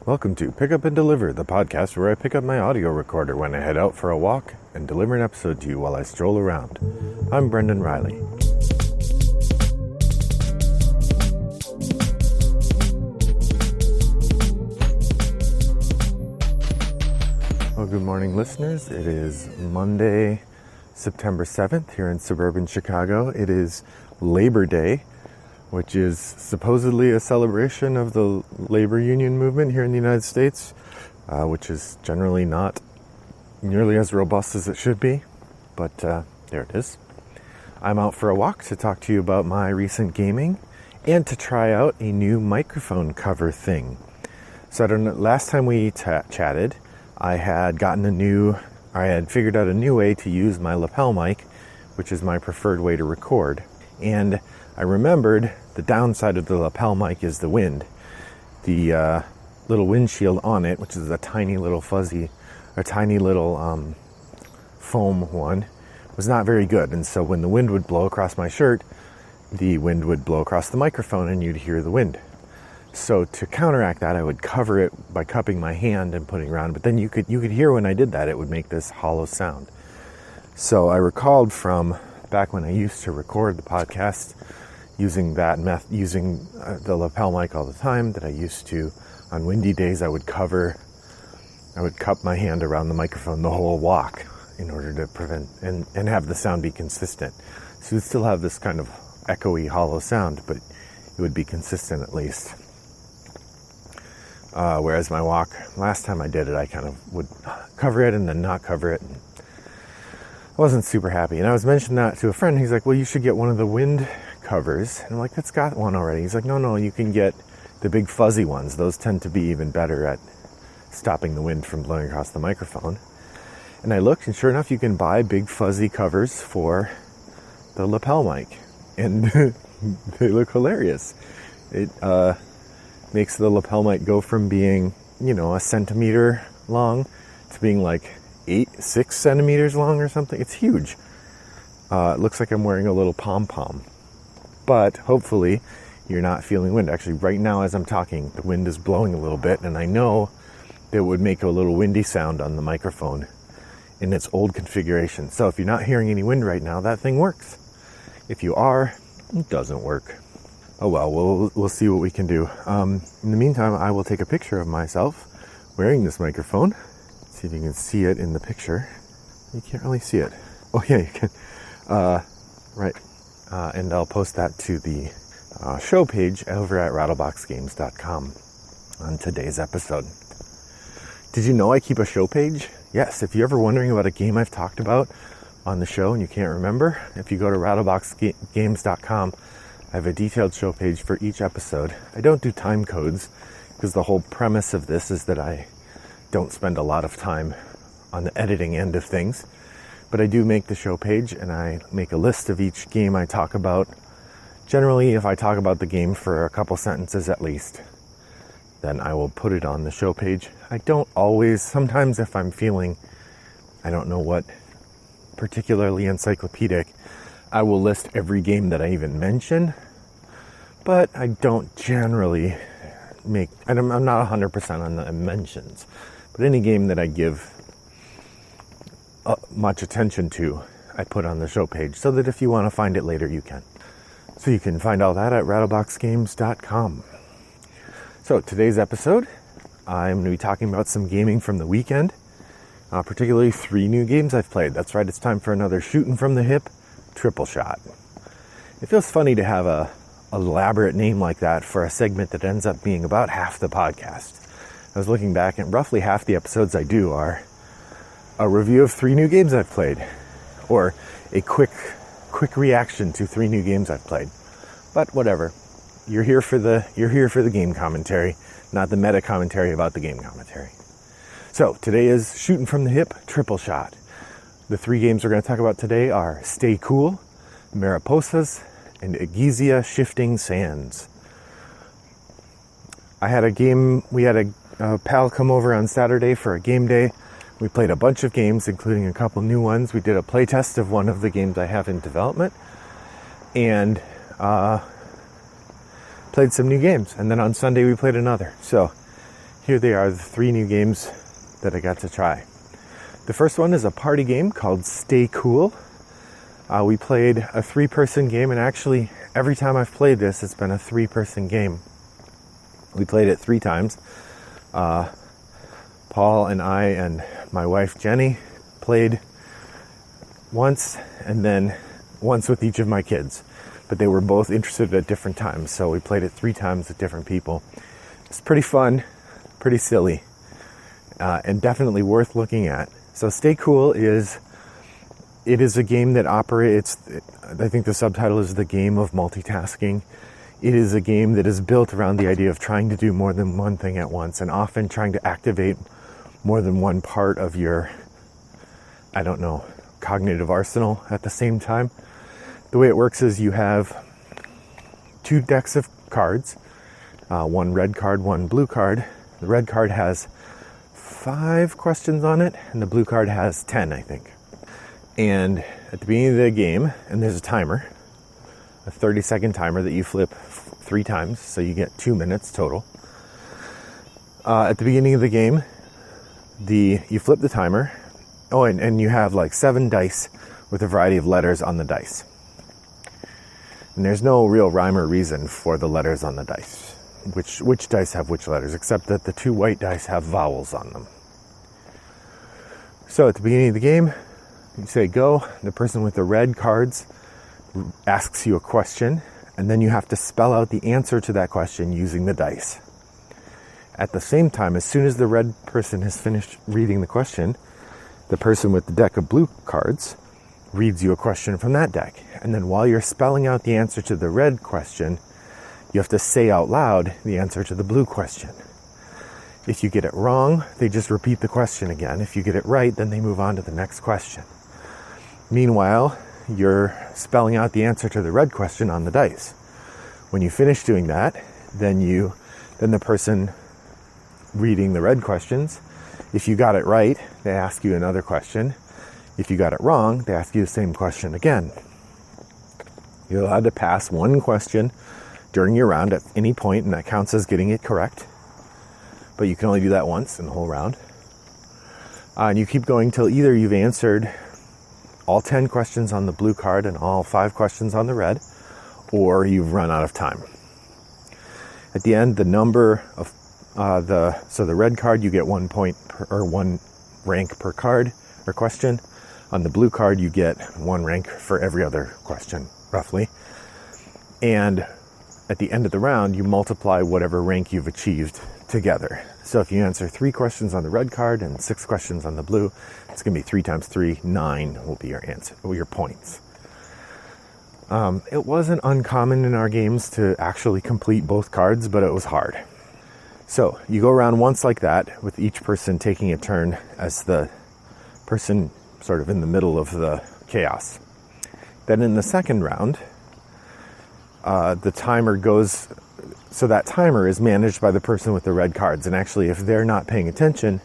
Welcome to Pick Up and Deliver, the podcast where I pick up my audio recorder when I head out for a walk and deliver an episode to you while I stroll around. I'm Brendan Riley. Well, good morning, listeners. It is Monday, September 7th here in suburban Chicago. It is Labor Day, which is supposedly a celebration of the labor union movement here in the United States, which is generally not nearly as robust as it should be, but there it is. I'm out for a walk to talk to you about my recent gaming and to try out a new microphone cover thing. So last time we chatted, I had figured out a new way to use my lapel mic, which is my preferred way to record, and I remembered the downside of the lapel mic is the wind. The little windshield on it, which is a tiny little foam one, was not very good. And so when the wind would blow across my shirt, the wind would blow across the microphone and you'd hear the wind. So to counteract that, I would cover it by cupping my hand and putting it around. But then you could hear when I did that, it would make this hollow sound. So I recalled from back when I used to record the podcast using the lapel mic all the time, that I used to, on windy days, I would cup my hand around the microphone the whole walk in order to prevent and have the sound be consistent. So you'd still have this kind of echoey, hollow sound, but it would be consistent at least. Whereas my walk, last time I did it, I kind of would cover it and then not cover it. And I wasn't super happy. And I was mentioning that to a friend. He's like, well, you should get one of the wind covers. And I'm like, that's got one already. He's like, no, you can get the big fuzzy ones. Those tend to be even better at stopping the wind from blowing across the microphone. And I looked, and sure enough, you can buy big fuzzy covers for the lapel mic. And they look hilarious. It makes the lapel mic go from being, a centimeter long to being like 6 centimeters long or something. It's huge. It looks like I'm wearing a little pom-pom. But hopefully you're not feeling wind. Actually, right now as I'm talking, the wind is blowing a little bit, and I know that it would make a little windy sound on the microphone in its old configuration. So if you're not hearing any wind right now, that thing works. If you are, it doesn't work. Oh well, we'll see what we can do. In the meantime, I will take a picture of myself wearing this microphone. See if you can see it in the picture. You can't really see it. Oh yeah, you can. Right. And I'll post that to the show page over at rattleboxgames.com on today's episode. Did you know I keep a show page? Yes, if you're ever wondering about a game I've talked about on the show and you can't remember, if you go to rattleboxgames.com, I have a detailed show page for each episode. I don't do time codes because the whole premise of this is that I don't spend a lot of time on the editing end of things. But I do make the show page, and I make a list of each game I talk about. Generally, if I talk about the game for a couple sentences at least, then I will put it on the show page. I don't always. Sometimes if I'm feeling, I don't know what, particularly encyclopedic, I will list every game that I even mention. But I don't generally I'm not 100% on the mentions. But any game that I give much attention to, I put on the show page, so that if you want to find it later, you can. So you can find all that at rattleboxgames.com. So today's episode, I'm going to be talking about some gaming from the weekend, particularly 3 new games I've played. That's right, it's time for another Shootin' from the Hip triple shot. It feels funny to have a elaborate name like that for a segment that ends up being about half the podcast. I was looking back, and roughly half the episodes I do are a review of 3 new games I've played, or a quick reaction to 3 new games I've played. But whatever, you're here for the game commentary, not the meta commentary about the game commentary. So today is Shootin' from the Hip triple shot. The 3 games we're going to talk about today are Stay Cool, Mariposas, and Egizia Shifting Sands. We had a pal come over on Saturday for a game day. We played a bunch of games, including a couple new ones. We did a play test of one of the games I have in development, and played some new games. And then on Sunday we played another. So here they are, the 3 new games that I got to try. The first one is a party game called Stay Cool. We played a 3-person game, and actually every time I've played this, it's been a 3-person game. We played it 3 times. Paul and I and my wife Jenny played once, and then once with each of my kids. But they were both interested at different times, so we played it 3 times with different people. It's pretty fun, pretty silly, and definitely worth looking at. So Stay Cool is a game that operates, I think the subtitle is The Game of Multitasking. It is a game that is built around the idea of trying to do more than one thing at once, and often trying to activate more than one part of your, cognitive arsenal at the same time. The way it works is you have 2 decks of cards, one red card, one blue card. The red card has 5 questions on it, and the blue card has 10, I think. And at the beginning of the game, and there's a timer, a 30-second timer that you flip 3 times, so you get 2 minutes total. At the beginning of the game, you flip the timer. Oh, and you have like 7 dice with a variety of letters on the dice. And there's no real rhyme or reason for the letters on the dice. Which dice have which letters, except that the 2 white dice have vowels on them. So at the beginning of the game, you say go. The person with the red cards asks you a question, and then you have to spell out the answer to that question using the dice. At the same time, as soon as the red person has finished reading the question, the person with the deck of blue cards reads you a question from that deck. And then while you're spelling out the answer to the red question, you have to say out loud the answer to the blue question. If you get it wrong, they just repeat the question again. If you get it right, then they move on to the next question. Meanwhile, you're spelling out the answer to the red question on the dice. When you finish doing that, then the person reading the red questions, if you got it right, they ask you another question. If you got it wrong, they ask you the same question again. You're allowed to pass 1 question during your round at any point, and that counts as getting it correct. But you can only do that once in the whole round. And you keep going till either you've answered all 10 questions on the blue card and all 5 questions on the red, or you've run out of time. At the end, the number of the red card, you get 1 point or 1 rank per card or question. On the blue card, you get 1 rank for every other question, roughly. And at the end of the round, you multiply whatever rank you've achieved together. So if you answer 3 questions on the red card and 6 questions on the blue, it's going to be 3 times 3, 9 will be your answer, or your points. It wasn't uncommon in our games to actually complete both cards, but it was hard. So you go around once like that, with each person taking a turn as the person sort of in the middle of the chaos. Then in the second round, the timer goes, so that timer is managed by the person with the red cards. And actually, if they're not paying attention,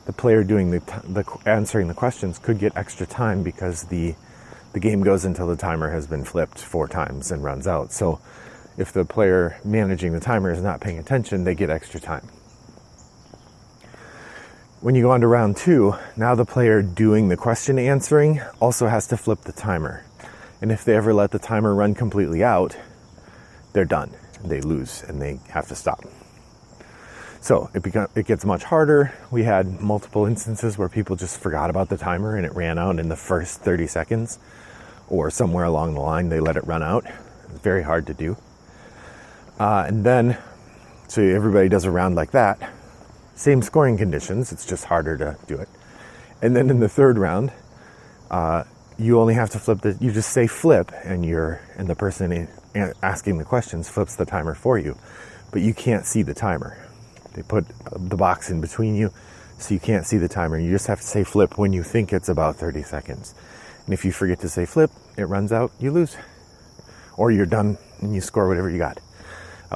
the player doing the answering the questions could get extra time, because the game goes until the timer has been flipped 4 times and runs out. So if the player managing the timer is not paying attention, they get extra time. When you go on to round 2, now the player doing the question answering also has to flip the timer. And if they ever let the timer run completely out, they're done. They lose and they have to stop. So it gets much harder. We had multiple instances where people just forgot about the timer and it ran out in the first 30 seconds, or somewhere along the line they let it run out. It's very hard to do. And then, so everybody does a round like that. Same scoring conditions, it's just harder to do it. And then in the third round, you only have to you just say flip, and the person asking the questions flips the timer for you. But you can't see the timer. They put the box in between you, so you can't see the timer. You just have to say flip when you think it's about 30 seconds. And if you forget to say flip, it runs out, you lose. Or you're done and you score whatever you got.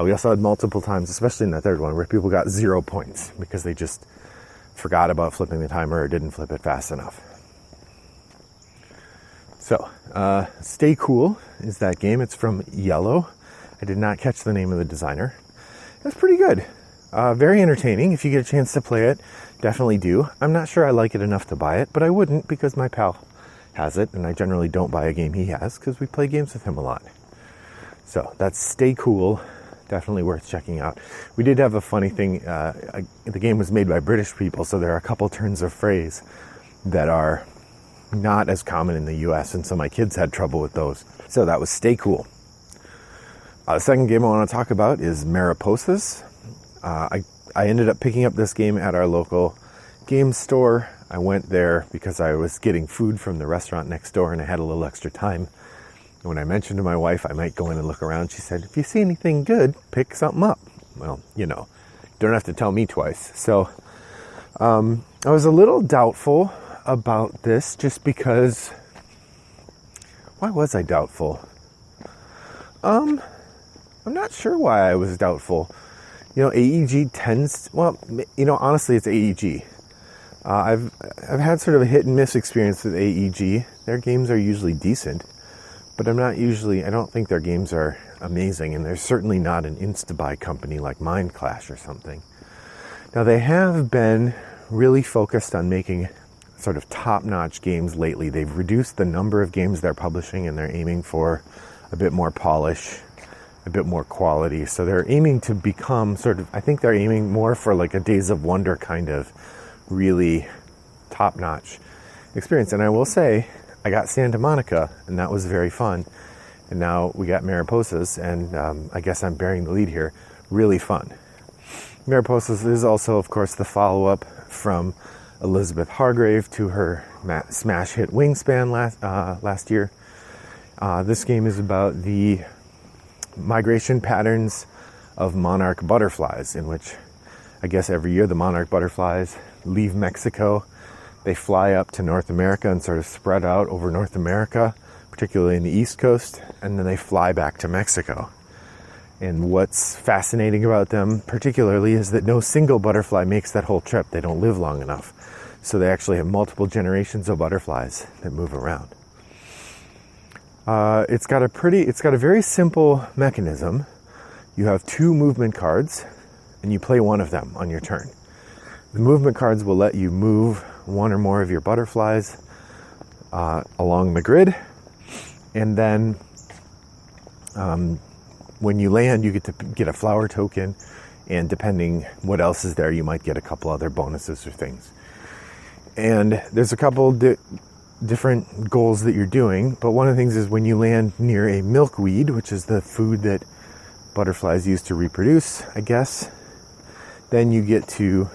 We also had multiple times, especially in the third one, where people got 0 points because they just forgot about flipping the timer or didn't flip it fast enough. So, Stay Cool is that game. It's from Yellow. I did not catch the name of the designer. It was pretty good. Very entertaining. If you get a chance to play it, definitely do. I'm not sure I like it enough to buy it, but I wouldn't because my pal has it, and I generally don't buy a game he has because we play games with him a lot. So that's Stay Cool. Definitely worth checking out. We did have a funny thing. The game was made by British people, so there are a couple turns of phrase that are not as common in the US, and so my kids had trouble with those. So that was Stay Cool. The second game I want to talk about is Mariposas. I ended up picking up this game at our local game store. I went there because I was getting food from the restaurant next door and I had a little extra time. And when I mentioned to my wife I might go in and look around, she said, if you see anything good, pick something up. Well, you don't have to tell me twice. So I was a little doubtful about this just because... Why was I doubtful? I'm not sure why I was doubtful. AEG tends... honestly, it's AEG. I've had sort of a hit and miss experience with AEG. Their games are usually decent, but I don't think their games are amazing, and they're certainly not an insta-buy company like Mind Clash or something. Now, they have been really focused on making sort of top-notch games lately. They've reduced the number of games they're publishing, and they're aiming for a bit more polish, a bit more quality. So they're aiming to become I think they're aiming more for like a Days of Wonder kind of really top-notch experience. And I will say, I got Santa Monica, and that was very fun. And now we got Mariposas, and I guess I'm bearing the lead here. Really fun. Mariposas is also, of course, the follow-up from Elizabeth Hargrave to her smash hit Wingspan last year. This game is about the migration patterns of monarch butterflies, in which I guess every year the monarch butterflies leave Mexico. They fly up to North America and sort of spread out over North America, particularly in the East Coast, and then they fly back to Mexico. And what's fascinating about them particularly is that no single butterfly makes that whole trip. They don't live long enough. So they actually have multiple generations of butterflies that move around. It's got a very simple mechanism. You have 2 movement cards, and you play one of them on your turn. The movement cards will let you move one or more of your butterflies along the grid, and then when you land, you get to get a flower token, and depending what else is there, you might get a couple other bonuses or things. And there's a couple different goals that you're doing, but one of the things is when you land near a milkweed, which is the food that butterflies use to reproduce, I guess, then you get to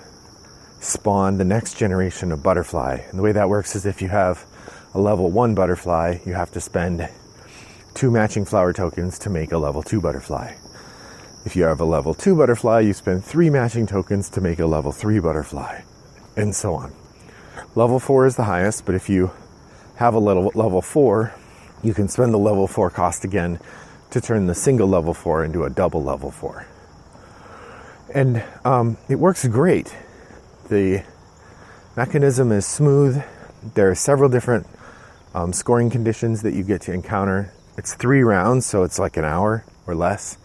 spawn the next generation of butterfly. And the way that works is if you have a level 1 butterfly, you have to spend 2 matching flower tokens to make a level 2 butterfly. If you have a level 2 butterfly, you spend 3 matching tokens to make a level 3 butterfly, and so on. Level 4 is the highest, but if you have a level 4, you can spend the level 4 cost again to turn the single level 4 into a double level 4. And it works great. The mechanism is smooth. There are several different scoring conditions that you get to encounter. It's 3 rounds, so it's like an hour or less.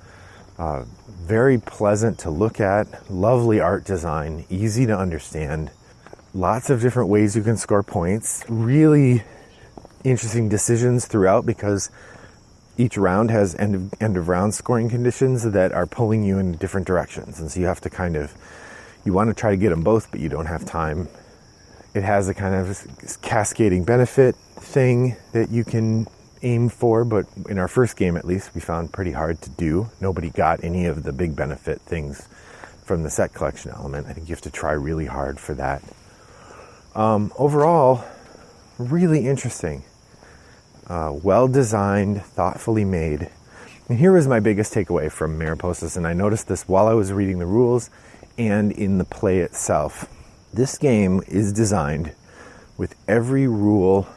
Very pleasant to look at. Lovely art design. Easy to understand. Lots of different ways you can score points. Really interesting decisions throughout because each round has end of round scoring conditions that are pulling you in different directions. And so you have to you want to try to get them both, but you don't have time. It has a kind of cascading benefit thing that you can aim for, but in our first game at least, we found pretty hard to do. Nobody got any of the big benefit things from the set collection element. I think you have to try really hard for that. Overall, really interesting. Well-designed, thoughtfully made. And here was my biggest takeaway from Mariposas, and I noticed this while I was reading the rules and in the play itself. This game is designed with every rule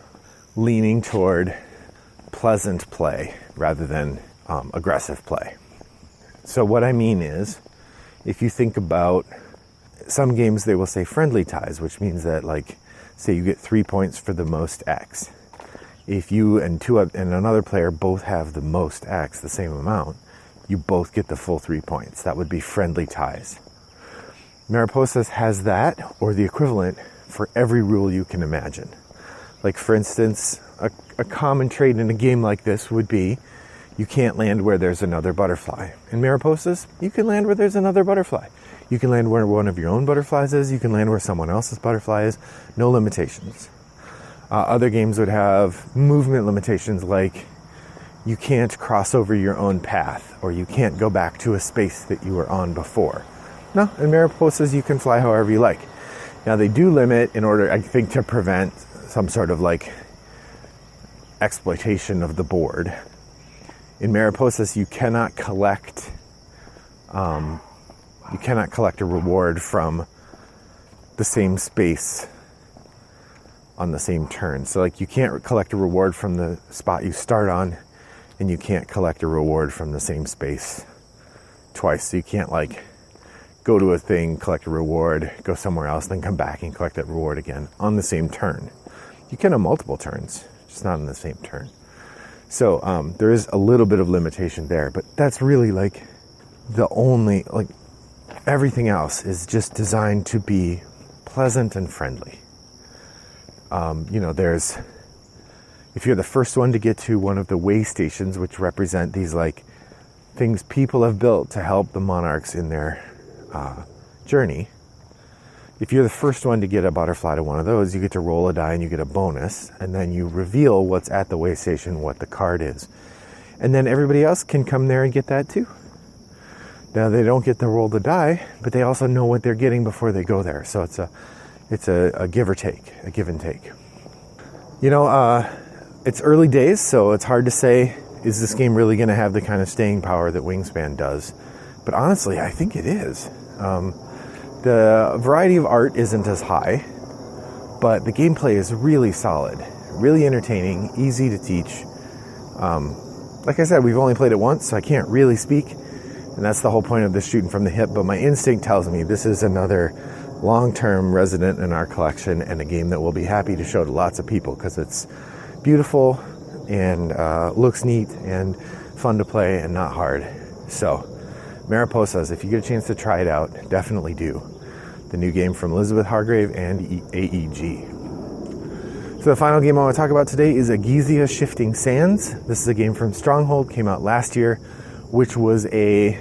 leaning toward pleasant play rather than aggressive play. So what I mean is, if you think about some games, they will say friendly ties, which means that, like, say you get 3 points for the most X. If you and another player both have the most X, the same amount, you both get the full 3 points. That would be friendly ties. Mariposas has that, or the equivalent, for every rule you can imagine. Like, for instance, a common trait in a game like this would be you can't land where there's another butterfly. In Mariposas, you can land where there's another butterfly. You can land where one of your own butterflies is. You can land where someone else's butterfly is. No limitations. Other games would have movement limitations, like you can't cross over your own path, or you can't go back to a space that you were on before. No, in Mariposas, you can fly however you like. Now, they do limit in order, I think, to prevent some sort of like exploitation of the board. In Mariposas, you cannot collect a reward from the same space on the same turn. So, like, you can't collect a reward from the spot you start on, and you can't collect a reward from the same space twice. So you can't, like, go to a thing, collect a reward, go somewhere else, then come back and collect that reward again on the same turn. You can on multiple turns, just not on the same turn. So there is a little bit of limitation there, but that's really like the only, like, everything else is just designed to be pleasant and friendly. There's, if you're the first one to get to one of the way stations, which represent these like things people have built to help the monarchs in their journey. If you're the first one to get a butterfly to one of those, you get to roll a die and you get a bonus, and then you reveal what's at the way station, what the card is. And then everybody else can come there and get that too. Now, they don't get to roll the die, but they also know what they're getting before they go there. So it's a give or take, a give and take. It's early days, so it's hard to say, is this game really going to have the kind of staying power that Wingspan does? But honestly, I think it is. The variety of art isn't as high, but the gameplay is really solid, really entertaining, easy to teach. Like I said, we've only played it once, so I can't really speak, and that's the whole point of this shooting from the hip, but my instinct tells me this is another long-term resident in our collection and a game that we'll be happy to show to lots of people because it's beautiful and looks neat and fun to play and not hard. So, Mariposas, if you get a chance to try it out, definitely do. The new game from Elizabeth Hargrave and AEG. So the final game I want to talk about today is Egizia Shifting Sands. This is a game from Stronghold, came out last year, which was a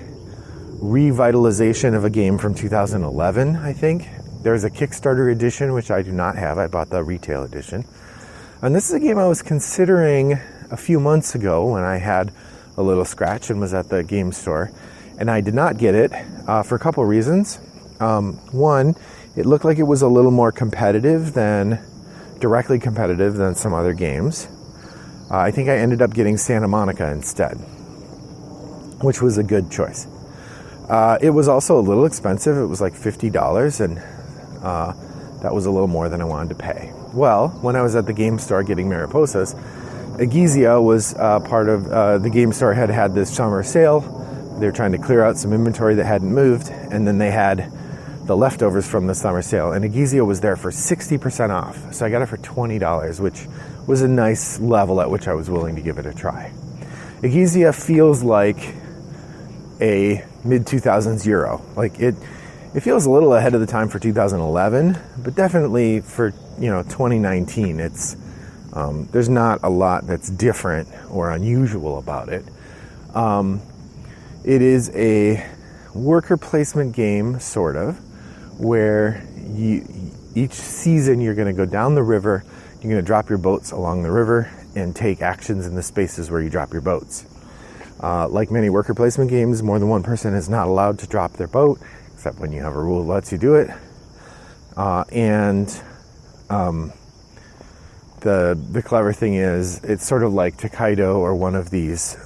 revitalization of a game from 2011, I think. There's a Kickstarter edition, which I do not have. I bought the retail edition. And this is a game I was considering a few months ago when I had a little scratch and was at the game store. And I did not get it for a couple of reasons. One, it looked like it was a little more directly competitive than some other games. I think I ended up getting Santa Monica instead, which was a good choice. It was also a little expensive. It was like $50, and that was a little more than I wanted to pay. Well, when I was at the game store getting Mariposas, Egizia was part of the game store had this summer sale. They were trying to clear out some inventory that hadn't moved, and then they had the leftovers from the summer sale, and Egizia was there for 60% off. So I got it for $20, which was a nice level at which I was willing to give it a try. Egizia feels like a mid-2000s Euro. Like it feels a little ahead of the time for 2011, but definitely for 2019, it's there's not a lot that's different or unusual about it. It is a worker placement game, sort of, where each season you're going to go down the river, you're going to drop your boats along the river and take actions in the spaces where you drop your boats. Like many worker placement games, more than one person is not allowed to drop their boat, except when you have a rule that lets you do it. The clever thing is, it's sort of like Takeaways or one of these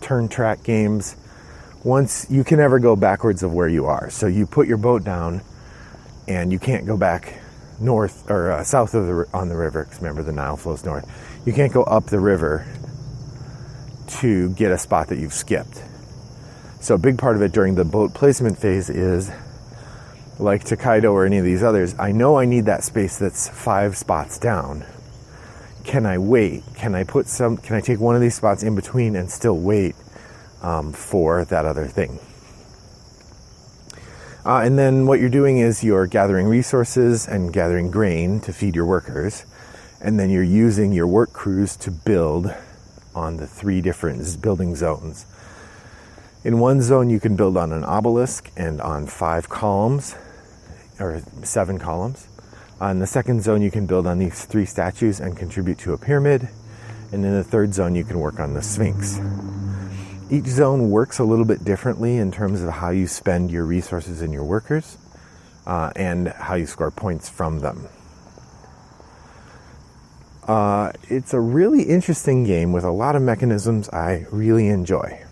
turn track games. Once you can never go backwards of where you are. So you put your boat down and you can't go back north or south of on the river, because remember the Nile flows north. You can't go up the river to get a spot that you've skipped. So a big part of it during the boat placement phase is, like Takeaways or any of these others, I know I need that space that's 5 spots down. Can I wait? Can I take one of these spots in between and still wait for that other thing? And then what you're doing is you're gathering resources and gathering grain to feed your workers. And then you're using your work crews to build on the 3 different building zones. In one zone, you can build on an obelisk and on 5 columns, or 7 columns. In the second zone, you can build on these 3 statues and contribute to a pyramid. And in the third zone, you can work on the Sphinx. Each zone works a little bit differently in terms of how you spend your resources and your workers, and how you score points from them. It's a really interesting game with a lot of mechanisms I really enjoy.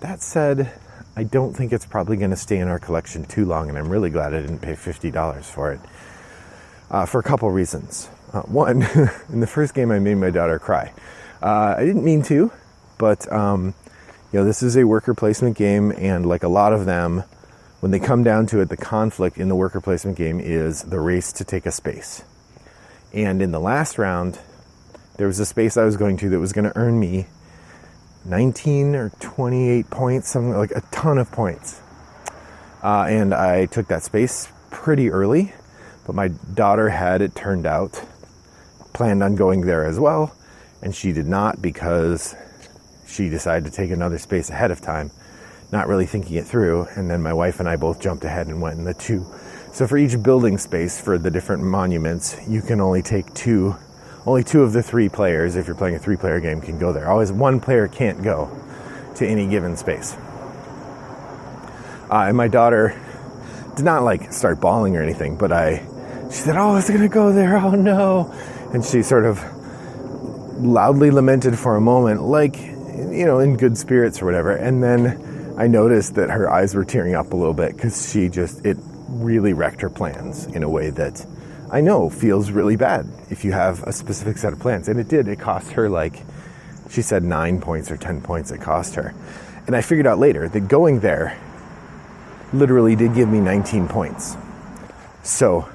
That said, I don't think it's probably going to stay in our collection too long, and I'm really glad I didn't pay $50 for it, for a couple reasons. One, in the first game I made my daughter cry. I didn't mean to, but this is a worker placement game, and like a lot of them, when they come down to it, the conflict in the worker placement game is the race to take a space. And in the last round, there was a space I was going to that was going to earn me 19 or 28 points, something like a ton of points. And I took that space pretty early, but my daughter had, it turned out, planned on going there as well, and she did not because she decided to take another space ahead of time, not really thinking it through, and then my wife and I both jumped ahead and went in the 2. So for each building space for the different monuments, you can only take 2. Only 2 of the 3 players, if you're playing a 3-player game, can go there. Always one player can't go to any given space. And my daughter did not start bawling or anything, but she said, "Oh, it's gonna go there, oh no." And she sort of loudly lamented for a moment, in good spirits or whatever. And then I noticed that her eyes were tearing up a little bit because it really wrecked her plans in a way that I know feels really bad if you have a specific set of plans. And it did. It cost her, she said 9 points or 10 points it cost her. And I figured out later that going there literally did give me 19 points. So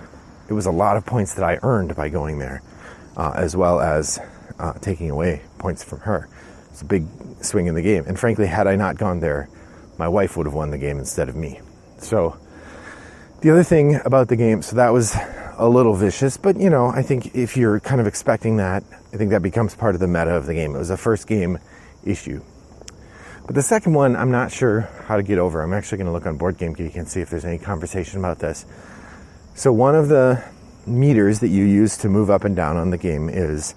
it was a lot of points that I earned by going there, as well as taking away points from her. It's a big swing in the game. And frankly, had I not gone there, my wife would have won the game instead of me. So the other thing about the game, so that was a little vicious, but I think if you're kind of expecting that, I think that becomes part of the meta of the game. It was a first game issue. But the second one, I'm not sure how to get over. I'm actually going to look on Board Game Geek and see if there's any conversation about this. So one of the meters that you use to move up and down on the game is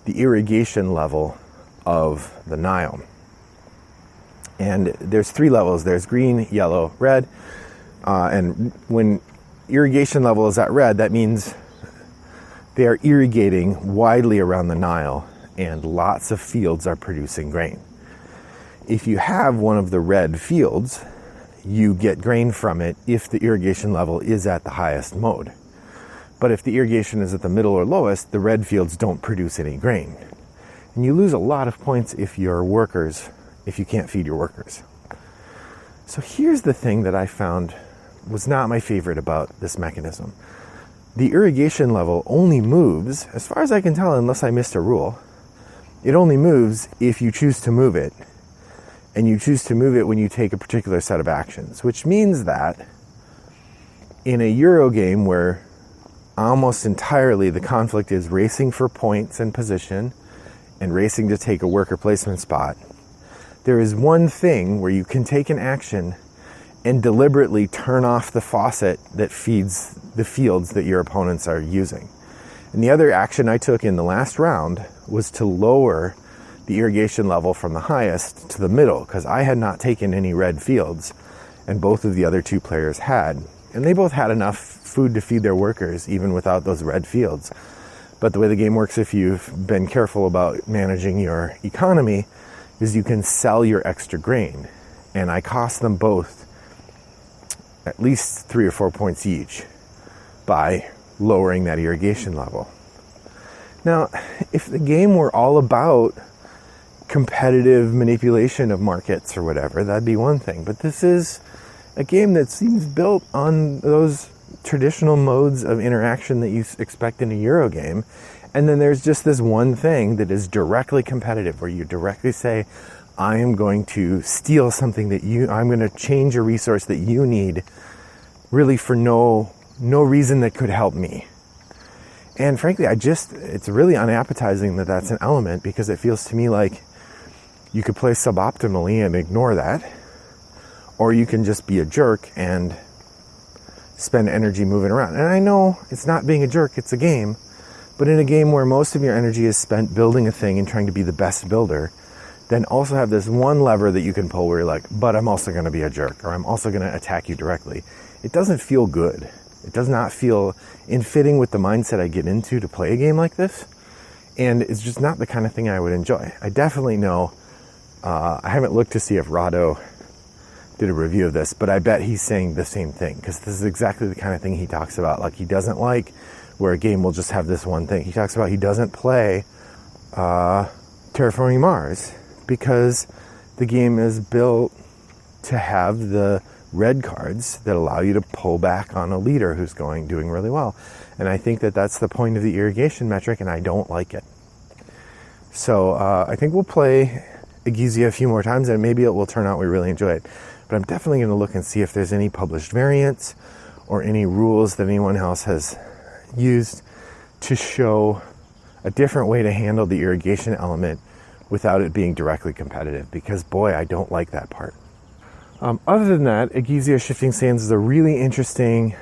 the irrigation level of the Nile. And there's 3 levels. There's green, yellow, red. And when irrigation level is at red, that means they are irrigating widely around the Nile and lots of fields are producing grain. If you have one of the red fields, you get grain from it if the irrigation level is at the highest mode. But if the irrigation is at the middle or lowest, the red fields don't produce any grain. And you lose a lot of points if you can't feed your workers. So here's the thing that I found was not my favorite about this mechanism. The irrigation level only moves, as far as I can tell, unless I missed a rule, it only moves if you choose to move it. And you choose to move it when you take a particular set of actions, which means that in a Euro game where almost entirely the conflict is racing for points and position and racing to take a worker placement spot, there is one thing where you can take an action and deliberately turn off the faucet that feeds the fields that your opponents are using. And the other action I took in the last round was to lower the irrigation level from the highest to the middle, because I had not taken any red fields, and both of the other 2 players had. And they both had enough food to feed their workers, even without those red fields. But the way the game works, if you've been careful about managing your economy, is you can sell your extra grain. And I cost them both at least 3 or 4 points each by lowering that irrigation level. Now, if the game were all about competitive manipulation of markets or whatever, that'd be one thing. But this is a game that seems built on those traditional modes of interaction that you expect in a Euro game. And then there's just this one thing that is directly competitive, where you directly say, I am going to steal something that I'm going to change a resource that you need really for no reason that could help me. And frankly, it's really unappetizing that that's an element, because it feels to me like you could play suboptimally and ignore that, or you can just be a jerk and spend energy moving around. And I know it's not being a jerk, it's a game, but in a game where most of your energy is spent building a thing and trying to be the best builder, then also have this one lever that you can pull where you're like, but I'm also going to be a jerk, or I'm also going to attack you directly. It doesn't feel good. It does not feel in fitting with the mindset I get into to play a game like this. And it's just not the kind of thing I would enjoy. I definitely know, I haven't looked to see if Rado did a review of this, but I bet he's saying the same thing, because this is exactly the kind of thing he talks about. Like, he doesn't like where a game will just have this one thing. He talks about he doesn't play Terraforming Mars because the game is built to have the red cards that allow you to pull back on a leader who's doing really well. And I think that that's the point of the irrigation metric, and I don't like it. So I think we'll play Egizia a few more times, and maybe it will turn out we really enjoy it. But I'm definitely going to look and see if there's any published variants or any rules that anyone else has used to show a different way to handle the irrigation element without it being directly competitive, because boy, I don't like that part. Other than that, Egizia Shifting Sands is a really interesting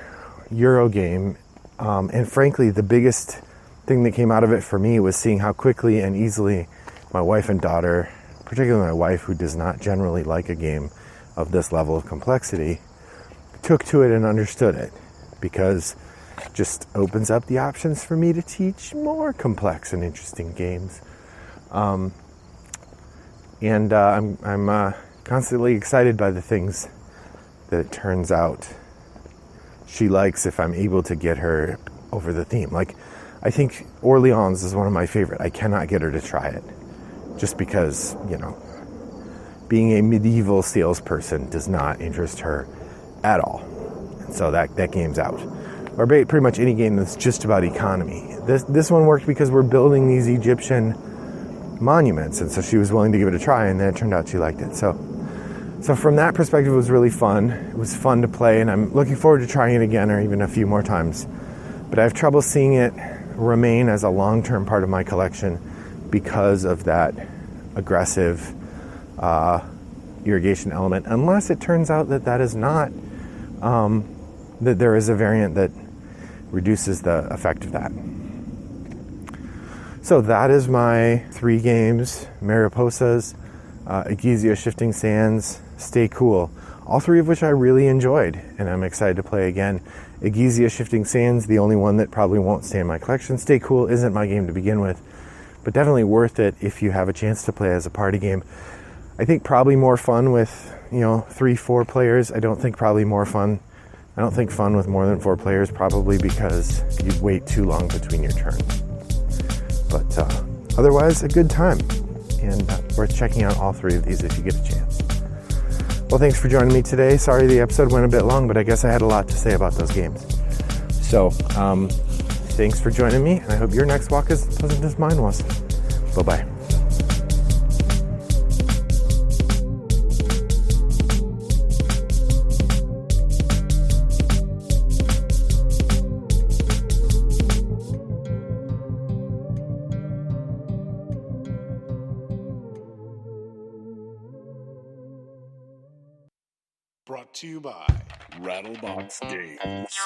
Euro game, and frankly, the biggest thing that came out of it for me was seeing how quickly and easily my wife and daughter, particularly my wife, who does not generally like a game of this level of complexity, took to it and understood it, because it just opens up the options for me to teach more complex and interesting games. And I'm constantly excited by the things that it turns out she likes if I'm able to get her over the theme. Like, I think Orleans is one of my favorite. I cannot get her to try it just because, being a medieval salesperson does not interest her at all. And so that game's out. Or pretty much any game that's just about economy. This one worked because we're building these Egyptian monuments, and so she was willing to give it a try, and then it turned out she liked it. So from that perspective, it was really fun. It was fun to play, and I'm looking forward to trying it again, or even a few more times. But I have trouble seeing it remain as a long-term part of my collection because of that aggressive irrigation element, unless it turns out that is not, that there is a variant that reduces the effect of that. So that is my 3 games: Mariposas, Egizia Shifting Sands, Stay Cool. All 3 of which I really enjoyed, and I'm excited to play again. Egizia Shifting Sands, the only one that probably won't stay in my collection. Stay Cool isn't my game to begin with, but definitely worth it if you have a chance to play as a party game. I think probably more fun with, 3-4 players. I don't think fun with more than 4 players, probably because you'd wait too long between your turns. But otherwise, a good time, and worth checking out all 3 of these if you get a chance. Well, thanks for joining me today. Sorry the episode went a bit long, but I guess I had a lot to say about those games. So, thanks for joining me, and I hope your next walk is as pleasant as mine was. Bye-bye. Brought to you by Rattlebox Games.